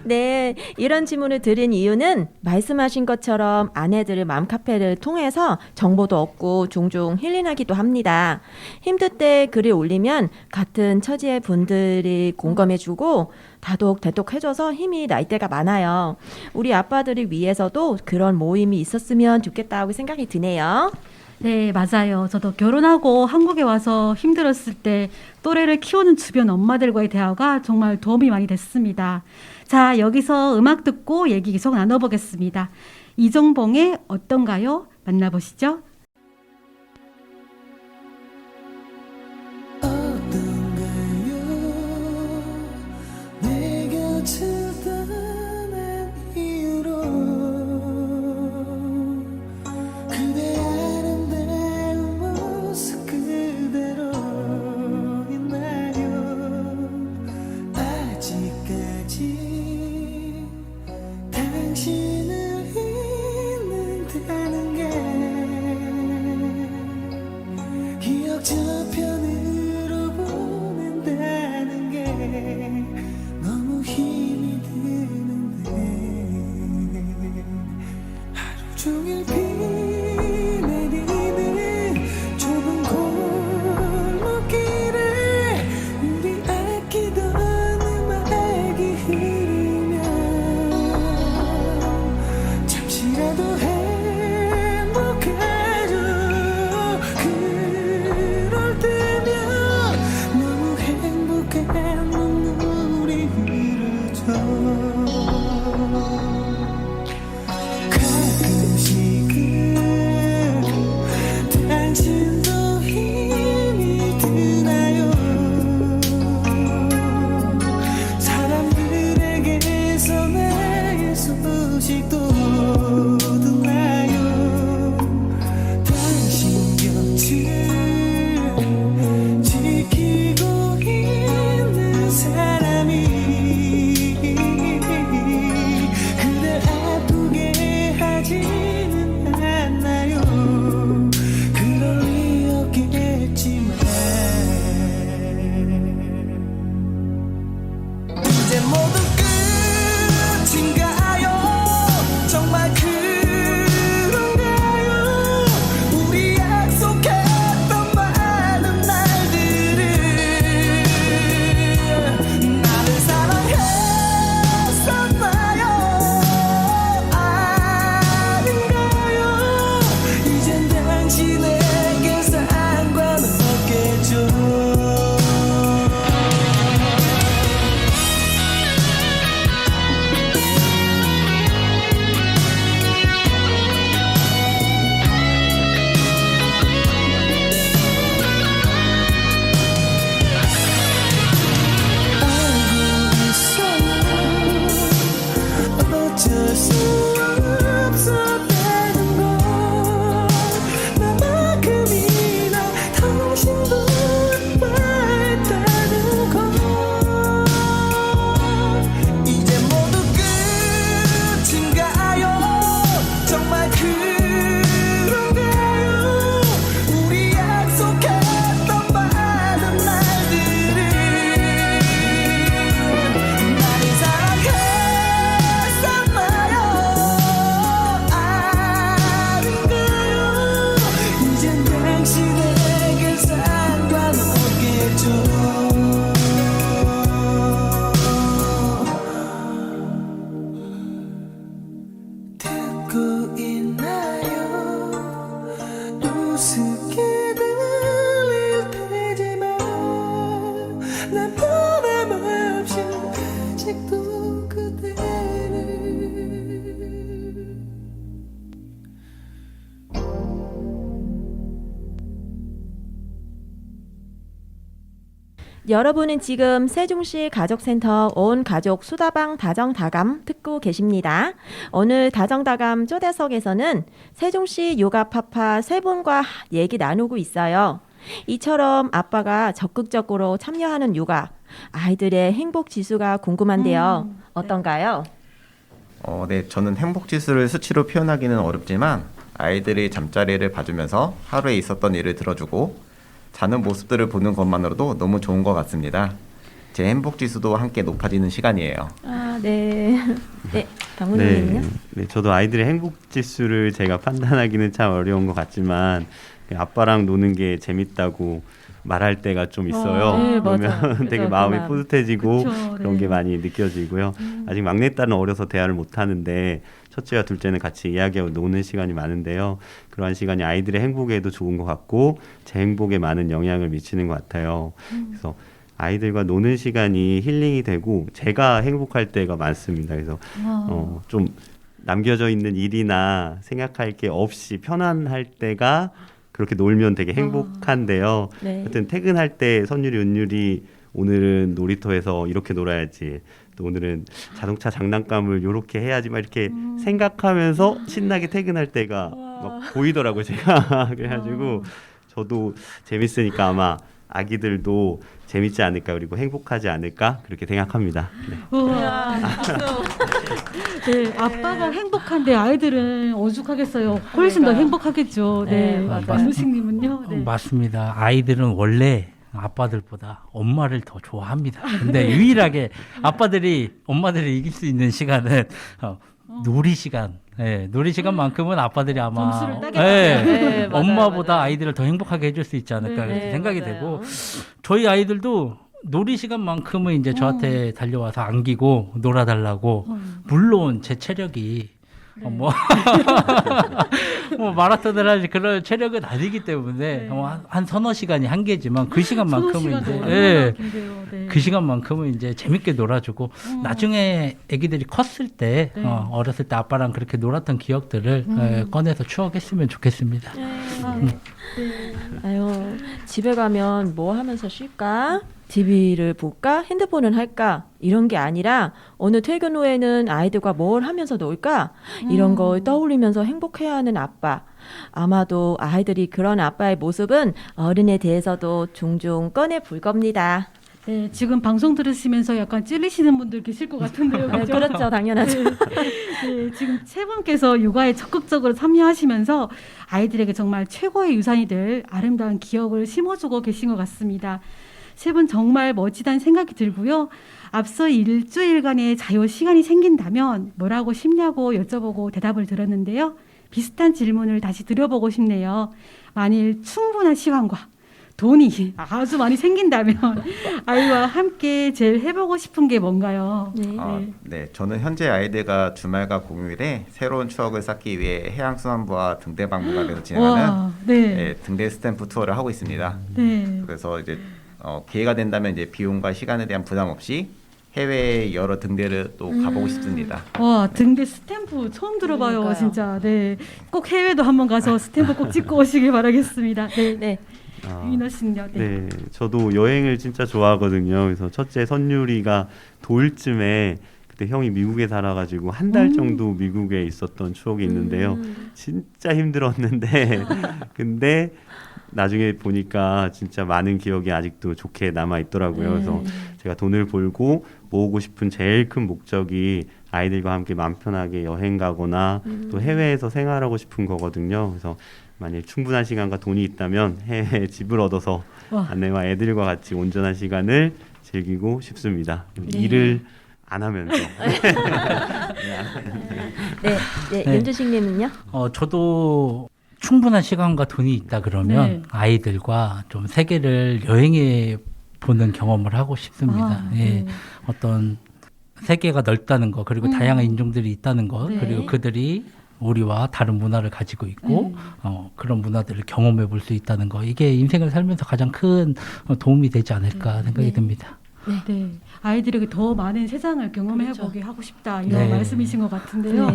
B: 네, 이런 질문을 드린 이유는 말씀하신 것처럼 아내들의 맘카페를 통해서 정보도 얻고 종종 힐링하기도 합니다. 힘들 때 글을 올리면 같은 처지의 분들이 공감해주고 다독 해줘서 힘이 날 때가 많아요. 우리 아빠들을 위해서도 그런 모임이 있었으면 좋겠다고 생각이 드네요.
A: 네, 맞아요. 저도 결혼하고 한국에 와서 힘들었을 때 또래를 키우는 주변 엄마들과의 대화가 정말 도움이 많이 됐습니다. 자, 여기서 음악 듣고 얘기 계속 나눠보겠습니다. 이정봉의 어떤가요? 만나보시죠.
H: 내 곁을 떠난 이유로 그대 아름다운 모습 그대로 있나요? 아직까지 당신을 잊는다는 게 힘이 드는데 하루 종일 비 내리는 좁은 골목길에 우리 아끼던 음악이 흐르면 잠시라도 행복해져. 그럴 때면 너무 행복해 눈물이 흐르죠. 가끔씩은 당신도 힘이 드나요? 사람들에게서 내 소식도 듣나요? 당신 곁을 지키고 있는 사람이 그댈 아프게 하지는 않나요? 그럴 리 없겠지만 이제 모두 끝인가요? 정말 그런가요? 우리 약속했던 많은 날들을 나를 사랑했었나요? 아닌가요? 이젠 당신에게 상관없겠죠. 어쩔 수 없었다는 걸 나만큼이나 당신도 아파했다는 걸 이제 모두 끝인가요? 정말 그런가요? 우리 약속했던 많은 날들을 나를 사랑했었나요? 아닌가요? 이젠 당신에게 상관없겠죠. 듣고 있나요? 우습게 들릴 테지만 난 변함없이 아직도 그대를
B: 여러분은 지금 세종시 가족센터 온 가족 수다방 다정다감 듣고 계십니다. 오늘 다정다감 초대석에서는 세종시 요가파파 세 분과 얘기 나누고 있어요. 이처럼 아빠가 적극적으로 참여하는 요가, 아이들의 행복 지수가 궁금한데요. 어떤가요?
E: 네, 저는 행복 지수를 수치로 표현하기는 어렵지만 아이들이 잠자리를 봐주면서 하루에 있었던 일을 들어주고 자는 모습들을 보는 것만으로도 너무 좋은 것 같습니다. 제 행복 지수도 함께 높아지는 시간이에요.
B: 아, 네. 네, 박문희님은요?
F: 네, 저도 아이들의 행복 지수를 제가 판단하기는 참 어려운 것 같지만 아빠랑 노는 게 재밌다고 말할 때가 좀 있어요.
B: 네,
F: 그러면
B: 맞아.
F: 되게
B: 그죠,
F: 마음이
B: 그 마음.
F: 뿌듯해지고
A: 그쵸,
F: 그런
A: 네.
F: 게 많이 느껴지고요. 아직 막내딸은 어려서 대화를 못하는데 첫째와 둘째는 같이 이야기하고 노는 시간이 많은데요. 그러한 시간이 아이들의 행복에도 좋은 것 같고 제 행복에 많은 영향을 미치는 것 같아요. 그래서 아이들과 노는 시간이 힐링이 되고 제가 행복할 때가 많습니다. 그래서 좀 남겨져 있는 일이나 생각할 게 없이 편안할 때가 그렇게 놀면 되게 행복한데요.
B: 네.
F: 하여튼 퇴근할 때 선율이 은율이 오늘은 놀이터에서 이렇게 놀아야지, 또 오늘은 자동차 장난감을 이렇게 해야지 막 이렇게 생각하면서 신나게 퇴근할 때가 막 보이더라고요, 제가. 그래가지고 저도 재밌으니까 아마 아기들도 재밌지 않을까, 그리고 행복하지 않을까 그렇게 생각합니다. 네.
A: 우와. 네, 아빠가 행복한데 아이들은 오죽하겠어요. 훨씬 더
B: 그러니까요.
A: 행복하겠죠. 네,
B: 네, 맞아요.
A: 안무식님은요? 네.
G: 맞습니다. 아이들은 원래 아빠들보다 엄마를 더 좋아합니다. 근데 유일하게 엄마들이 이길 수 있는 시간은 놀이 시간. 예, 놀이 시간만큼은 아빠들이 아마
A: 점수를 따겠다.
B: 네, 맞아요,
G: 엄마보다
B: 맞아요.
G: 아이들을 더 행복하게 해줄 수 있지 않을까
A: 네,
G: 그렇게 생각이
B: 맞아요.
G: 되고 저희 아이들도 놀이 시간만큼은 이제 저한테 달려와서 안기고 놀아달라고 물론 제 체력이 뭐 마라톤을 할 그런 체력은 아니기 때문에 한 서너 시간이 한계지만 그 시간만큼은 이제 그 시간만큼은 이제 재밌게 놀아주고 나중에 아기들이 컸을 때 어렸을 때 아빠랑 그렇게 놀았던 기억들을 꺼내서 추억했으면 좋겠습니다.
B: 아유, 집에 가면 뭐 하면서 쉴까? TV를 볼까? 핸드폰을 할까? 이런 게 아니라 오늘 퇴근 후에는 아이들과 뭘 하면서 놀까? 이런 걸 떠올리면서 행복해야 하는 아빠. 아마도 아이들이 그런 아빠의 모습은 어른에 대해서도 종종 꺼내 볼 겁니다.
A: 네, 지금 방송 들으시면서 약간 찔리시는 분들 계실 것 같은데요.
B: 네,
A: 그죠?
B: 그렇죠. 당연하죠.
A: 네, 지금 세 분께서 육아에 적극적으로 참여하시면서 아이들에게 정말 최고의 유산이 될 아름다운 기억을 심어주고 계신 것 같습니다. 세 분 정말 멋지다는 생각이 들고요. 앞서 일주일간의 자유 시간이 생긴다면 뭘 하고 싶냐고 여쭤보고 대답을 들었는데요. 비슷한 질문을 다시 드려보고 싶네요. 만일 충분한 시간과 돈이 아주 많이 생긴다면 아이와 함께 제일 해보고 싶은 게 뭔가요?
E: 네, 저는 현재 아이들과 주말과 공휴일에 새로운 추억을 쌓기 위해 해양수산부와 등대박물관에서 진행하는
A: 와, 네.
E: 네, 등대 스탬프 투어를 하고 있습니다.
A: 네.
E: 그래서 이제 기회가 된다면 이제 비용과 시간에 대한 부담 없이 해외 여러 등대를 또 가보고 싶습니다.
A: 와, 등대 스탬프 처음 들어봐요.
B: 그러니까요.
A: 진짜. 네. 꼭 해외도 한번 가서 스탬프 꼭 찍고 오시길 바라겠습니다. 네.
B: 네.
A: 윤호 씨는요?
F: 네, 저도 여행을 진짜 좋아하거든요. 그래서 첫째 선율이가 돌쯤에 그때 형이 미국에 살아가지고 한 달 정도 미국에 있었던 추억이 있는데요. 진짜 힘들었는데 근데 나중에 보니까 진짜 많은 기억이 아직도 좋게 남아 있더라고요. 그래서 제가 돈을 벌고 모으고 싶은 제일 큰 목적이 아이들과 함께 마음 편하게 여행 가거나 또 해외에서 생활하고 싶은 거거든요. 그래서 만약 충분한 시간과 돈이 있다면 해외에 집을 얻어서 아내와 애들과 같이 온전한 시간을 즐기고 싶습니다. 일을 안 하면서.
B: 네,
G: 네.
B: 윤주식님은요?
G: 저도 충분한 시간과 돈이 있다 그러면
A: 네.
G: 아이들과 좀 세계를 여행해 보는 경험을 하고 싶습니다.
A: 아,
G: 예.
A: 네.
G: 어떤 세계가 넓다는 거 그리고 다양한 인종들이 있다는 것
A: 네.
G: 그리고 그들이 우리와 다른 문화를 가지고 있고 그런 문화들을 경험해 볼 수 있다는 거 이게 인생을 살면서 가장 큰 도움이 되지 않을까 생각이 듭니다.
A: 네. 아이들에게 더 많은 세상을 경험해보게 하고 싶다 이런
G: 네.
A: 말씀이신 것 같은데요.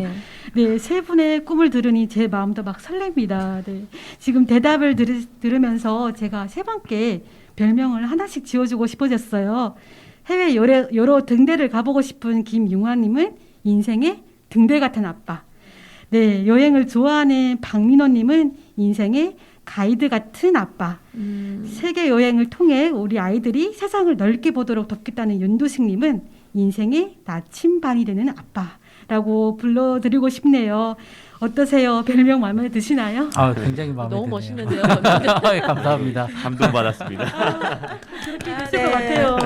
A: 네, 세 분의 꿈을 들으니 제 마음도 막 설렙니다. 네. 지금 대답을 들으면서 제가 세 분께 별명을 하나씩 지어주고 싶어졌어요. 해외 여러 등대를 가보고 싶은 김융화님은 인생의 등대 같은 아빠. 네, 여행을 좋아하는 박민호님은 인생의 가이드 같은 아빠. 세계 여행을 통해 우리 아이들이 세상을 넓게 보도록 돕겠다는 윤도식님은 인생의 나침반이 되는 아빠라고 불러드리고 싶네요. 어떠세요? 별명 마음에 드시나요?
G: 굉장히 마음에
B: 너무
G: 드네요.
B: 멋있는데요.
G: 감사합니다.
F: 감동받았습니다.
A: 그렇게 되실 것 같아요.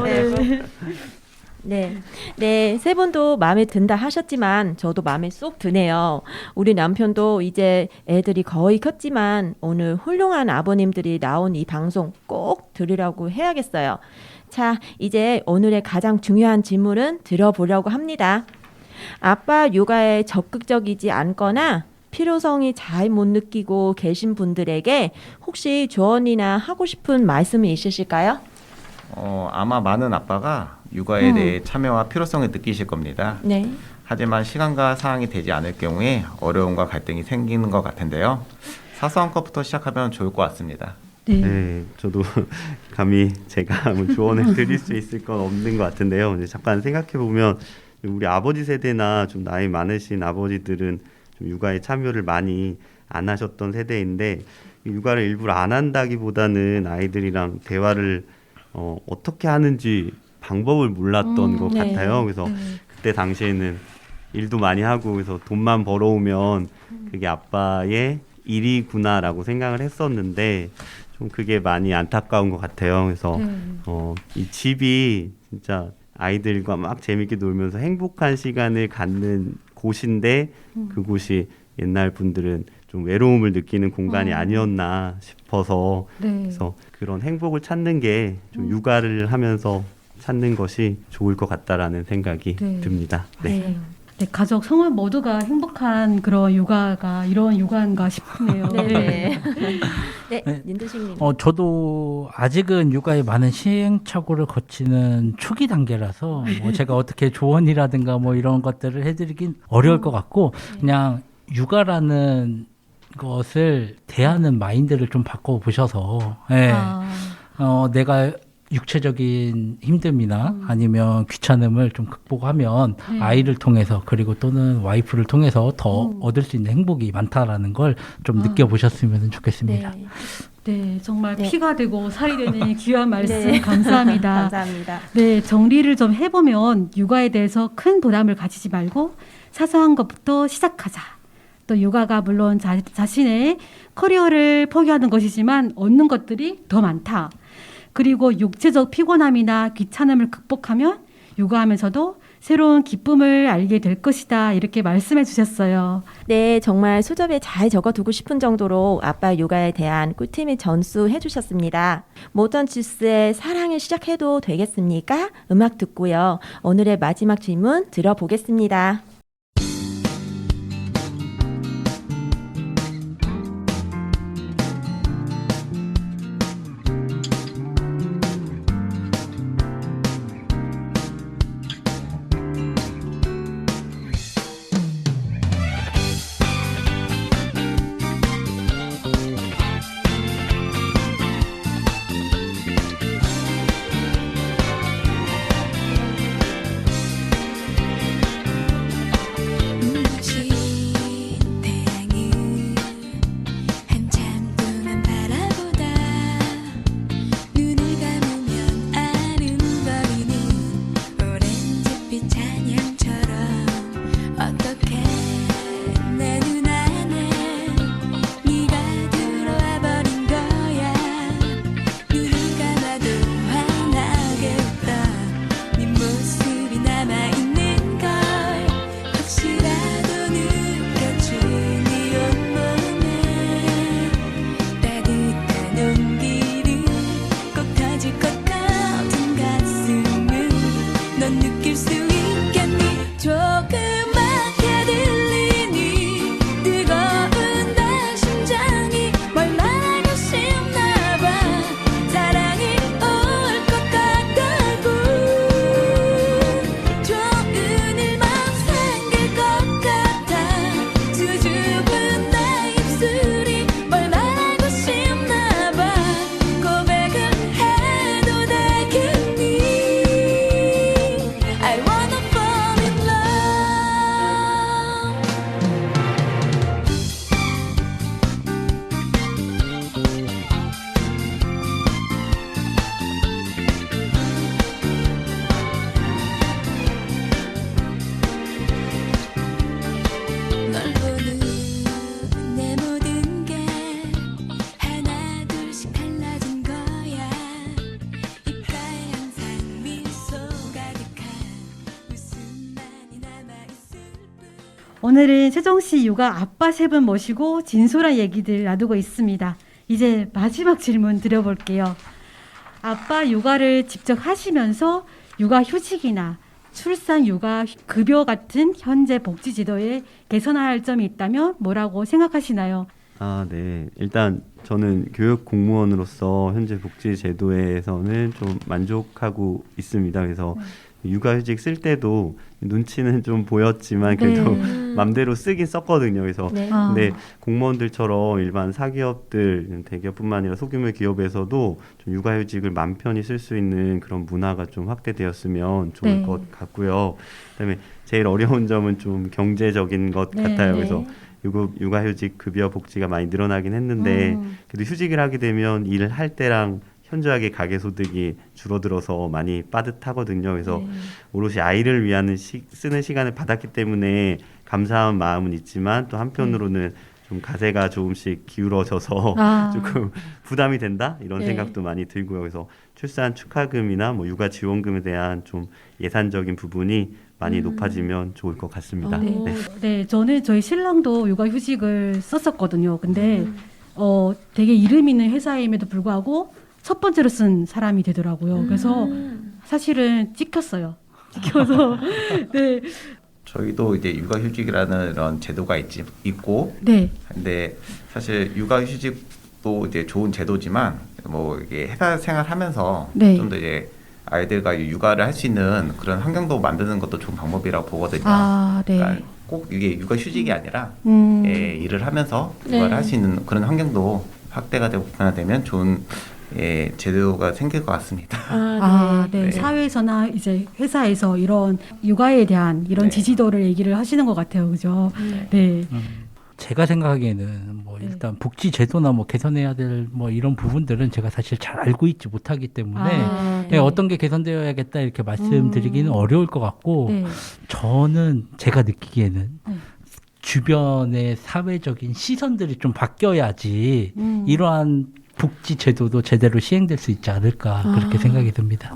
B: 네, 세 분도 마음에 든다 하셨지만 저도 마음에 쏙 드네요. 우리 남편도 이제 애들이 거의 컸지만 오늘 훌륭한 아버님들이 나온 이 방송 꼭 들으라고 해야겠어요. 자, 이제 오늘의 가장 중요한 질문은 들어보려고 합니다. 아빠 육아에 적극적이지 않거나 필요성이 잘 못 느끼고 계신 분들에게 혹시 조언이나 하고 싶은 말씀이 있으실까요?
E: 아마 많은 아빠가 육아에 대해 참여와 필요성을 느끼실 겁니다.
B: 네.
E: 하지만 시간과 사항이 되지 않을 경우에 어려움과 갈등이 생기는 것 같은데요. 사소한 것부터 시작하면 좋을 것 같습니다.
F: 네, 저도 감히 제가 뭐 조언을 드릴 수 있을 건 없는 것 같은데요. 이제 잠깐 생각해 보면 우리 아버지 세대나 좀 나이 많으신 아버지들은 좀 육아에 참여를 많이 안 하셨던 세대인데 육아를 일부러 안 한다기보다는 아이들이랑 대화를 어떻게 하는지 방법을 몰랐던 것 같아요. 그래서 그때 당시에는 일도 많이 하고 그래서 돈만 벌어오면 그게 아빠의 일이구나라고 생각을 했었는데 좀 그게 많이 안타까운 것 같아요. 그래서
A: 네.
F: 이 집이 진짜 아이들과 막 재밌게 놀면서 행복한 시간을 갖는 곳인데 그곳이 옛날 분들은 좀 외로움을 느끼는 공간이 아니었나 싶어서
A: 네.
F: 그래서 그런 행복을 찾는 게 좀 육아를 하면서 찾는 것이 좋을 것 같다라는 생각이
A: 네.
F: 듭니다. 네.
A: 네. 네, 가족 성원 모두가 행복한 그런 육아가 이런 육아인가 싶네요.
B: 네.
G: 네.
B: 네, 린드식님.
G: 저도 아직은 육아에 많은 시행착오를 거치는 초기 단계라서 뭐 제가 어떻게 조언이라든가 뭐 이런 것들을 해드리긴 어려울 것 같고 그냥 육아라는 것을 대하는 마인드를 좀 바꿔보셔서 예. 내가 육체적인 힘듦이나 아니면 귀찮음을 좀 극복하면 아이를 통해서 그리고 또는 와이프를 통해서 더 얻을 수 있는 행복이 많다라는 걸 좀 느껴보셨으면 좋겠습니다.
B: 네.
A: 네, 정말
B: 네.
A: 피가 되고 살이 되는 귀한 말씀
B: 네.
A: 감사합니다.
B: 감사합니다.
A: 네, 정리를 좀 해보면 육아에 대해서 큰 부담을 가지지 말고 사소한 것부터 시작하자. 또 육아가 물론 자신의 커리어를 포기하는 것이지만 얻는 것들이 더 많다. 그리고 육체적 피곤함이나 귀찮음을 극복하면 육아하면서도 새로운 기쁨을 알게 될 것이다. 이렇게 말씀해 주셨어요.
B: 네, 정말 수첩에 잘 적어두고 싶은 정도로 아빠 육아에 대한 꿀팁을 전수해 주셨습니다. 모던 주스의 사랑을 시작해도 되겠습니까? 음악 듣고요. 오늘의 마지막 질문 들어보겠습니다.
C: 눈부신 태양을 한참 동안 바라보다 눈을 감으면 아른거리는 오렌지빛 찬양처럼 어떻게 내 눈 안에 네가 들어와 버린 거야. 눈을 감아도 환하게 웃던 네 모습이 남아있는 걸 혹시라도 느껴준 네 온몸에 따뜻한 온기를 꼭 터질 것 같은 가슴을 넌 느낄 수 있겠니? 조그맣게 들리니 뜨거운 내 심장이 뭘 말하고 싶나 봐. 사랑이 올 것 같다고 좋은 일만 생길 것 같아. 수줍은 내 입술이 뭘 말하고 싶나 봐. 고백을 해도 되겠니? I wanna fall in love. 널 보는 내 모든 게 하나 둘씩 달라진 거야. 입가에 항상 미소 가득한 웃음만이 남아있을 뿐.
A: 오늘은 세정씨 육아 아빠 세 분 모시고 진솔한 얘기들 나누고 있습니다. 이제 마지막 질문 드려볼게요. 아빠 육아를 직접 하시면서 육아 휴직이나 출산 육아 급여 같은 현재 복지 제도에 개선해야 할 점이 있다면 뭐라고 생각하시나요?
F: 네. 일단 저는 교육 공무원으로서 현재 복지 제도에서는 좀 만족하고 있습니다. 그래서 육아휴직 쓸 때도 눈치는 좀 보였지만 그래도 맘대로 쓰긴 썼거든요. 그래서
B: 네.
F: 근데 공무원들처럼 일반 사기업들, 대기업뿐만 아니라 소규모 기업에서도 좀 육아휴직을 맘 편히 쓸 수 있는 그런 문화가 좀 확대되었으면 좋을
A: 네.
F: 것 같고요. 그다음에 제일 어려운 점은 좀 경제적인 것
A: 네.
F: 같아요.
A: 네.
F: 그래서 육아휴직 급여 복지가 많이 늘어나긴 했는데 그래도 휴직을 하게 되면 일을 할 때랑 현저하게 가계소득이 줄어들어서 많이 빠듯하거든요. 그래서 오롯이 아이를 위한 쓰는 시간을 받았기 때문에 감사한 마음은 있지만 또 한편으로는 좀 가세가 조금씩 기울어져서
A: 아.
F: 조금 부담이 된다 이런
B: 네.
F: 생각도 많이 들고요. 그래서 출산 축하금이나 뭐 육아 지원금에 대한 좀 예산적인 부분이 많이 높아지면 좋을 것 같습니다.
B: 네.
F: 네.
A: 네, 저는 저희 신랑도 육아휴직을 썼었거든요. 근데 되게 이름 있는 회사임에도 불구하고 첫 번째로 쓴 사람이 되더라고요. 그래서 사실은 찍혔어요. 찍혀서 네,
E: 저희도 이제 육아휴직이라는 이런 제도가 있고,
A: 네,
E: 근데 사실 육아휴직도 이제 좋은 제도지만 뭐 이게 회사 생활하면서
A: 네.
E: 좀 더 이제 아이들과 육아를 할 수 있는 그런 환경도 만드는 것도 좋은 방법이라고 보거든요.
A: 아, 네,
E: 그러니까 꼭 이게 육아휴직이 아니라 일을 하면서
B: 네.
E: 육아를 할 수 있는 그런 환경도 확대가 되고 보완되면 좋은 제도가 생길 것 같습니다.
A: 아, 네.
E: 네.
A: 사회에서나 이제 회사에서 이런 육아에 대한 이런
E: 네.
A: 지지도를 얘기를 하시는 것 같아요, 그죠? 네,
G: 제가 생각하기에는 뭐
A: 네.
G: 일단 복지 제도나 뭐 개선해야 될 뭐 이런 부분들은 제가 사실 잘 알고 있지 못하기 때문에
A: 아,
G: 네, 어떤 게 개선되어야겠다 이렇게 말씀드리기는 어려울 것 같고
A: 네.
G: 저는 제가 느끼기에는
A: 네.
G: 주변의 사회적인 시선들이 좀 바뀌어야지 이러한 복지 제도도 제대로 시행될 수 있지 않을까 그렇게 생각이 듭니다.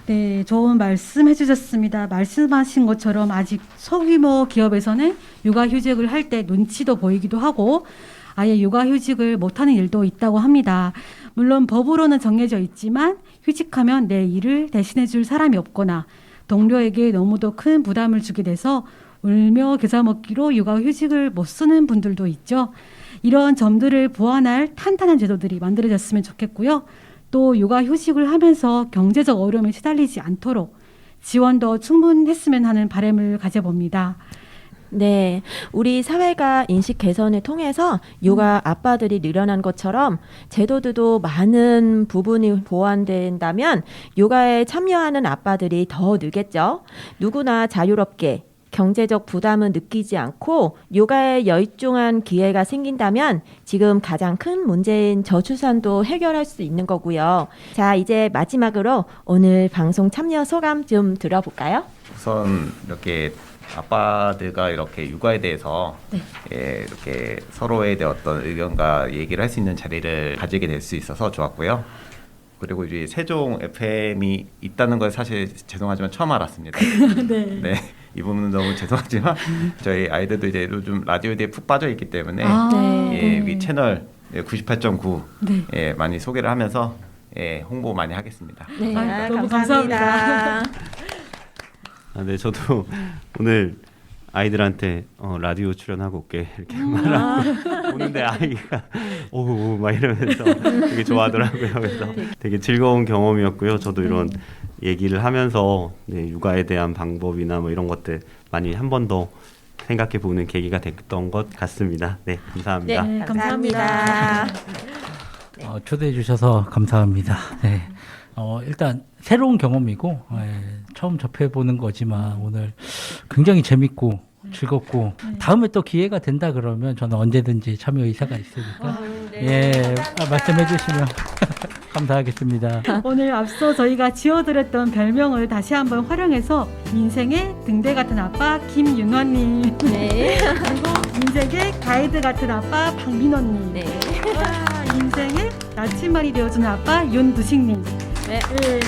A: 네, 좋은 말씀 해주셨습니다. 말씀하신 것처럼 아직 소규모 기업에서는 육아휴직을 할 때 눈치도 보이기도 하고 아예 육아휴직을 못하는 일도 있다고 합니다. 물론 법으로는 정해져 있지만 휴직하면 내 일을 대신해줄 사람이 없거나 동료에게 너무도 큰 부담을 주게 돼서 울며 겨자 먹기로 육아휴직을 못 쓰는 분들도 있죠. 이런 점들을 보완할 탄탄한 제도들이 만들어졌으면 좋겠고요. 또 육아휴직을 하면서 경제적 어려움에 시달리지 않도록 지원도 충분했으면 하는 바람을 가져봅니다.
B: 네, 우리 사회가 인식 개선을 통해서 육아 아빠들이 늘어난 것처럼 제도들도 많은 부분이 보완된다면 육아에 참여하는 아빠들이 더 늘겠죠. 누구나 자유롭게 경제적 부담은 느끼지 않고 육아에 열중한 기회가 생긴다면 지금 가장 큰 문제인 저출산도 해결할 수 있는 거고요. 자, 이제 마지막으로 오늘 방송 참여 소감 좀 들어볼까요?
E: 우선 이렇게 아빠들과 이렇게 육아에 대해서 이렇게 서로에 대한 어떤 의견과 얘기를 할 수 있는 자리를 가지게 될 수 있어서 좋았고요. 그리고 이제 세종 FM이 있다는 걸 사실 죄송하지만 처음 알았습니다.
A: 네.
E: 네, 이 부분은 너무 죄송하지만 저희 아이들도 이제 요즘 라디오에 대해 푹 빠져 있기 때문에
B: 네.
E: 위 채널 98.9
A: 네.
E: 많이 소개를 하면서 홍보 많이 하겠습니다.
B: 네,
A: 아유, 너무 감사합니다.
F: 아, 네, 저도 오늘 아이들한테 라디오 출연하고 올게 이렇게 말하고 오는데 아이가 오우 막 이러면서 되게 좋아하더라고요. 그래서 되게 즐거운 경험이었고요. 저도 이런 얘기를 하면서 육아에 대한 방법이나 뭐 이런 것들 많이 한 번 더 생각해 보는 계기가 됐던 것 같습니다. 네, 감사합니다.
A: 네,
B: 감사합니다.
G: 초대해 주셔서 감사합니다. 네. 일단 새로운 경험이고 처음 접해보는 거지만 오늘 굉장히 재밌고 즐겁고 다음에 또 기회가 된다 그러면 저는 언제든지 참여 의사가 있으니까 말씀해 주시면 감사하겠습니다.
A: 오늘 앞서 저희가 지어드렸던 별명을 다시 한번 활용해서 인생의 등대 같은 아빠 김윤화님,
B: 네.
A: 그리고 인생의 가이드 같은 아빠 박민원님,
B: 네.
A: 와, 인생의 나침반이 되어주는 아빠 윤두식님.
B: 네.
A: 네,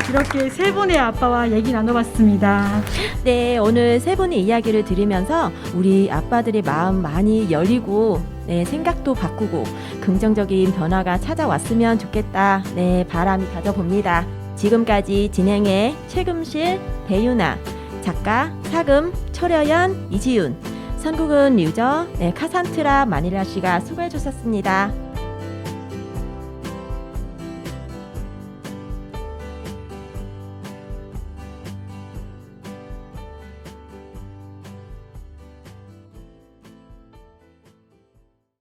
A: 이렇게 세 분의 아빠와 얘기 나눠봤습니다.
B: 네, 오늘 세 분의 이야기를 들으면서 우리 아빠들의 마음 많이 열리고 생각도 바꾸고 긍정적인 변화가 찾아왔으면 좋겠다. 바람이 가져봅니다. 지금까지 진행의 최금실, 배유나, 작가 사금, 초려연, 이지윤, 선국은 류저, 카산트라 마닐라 씨가 수고해 주셨습니다.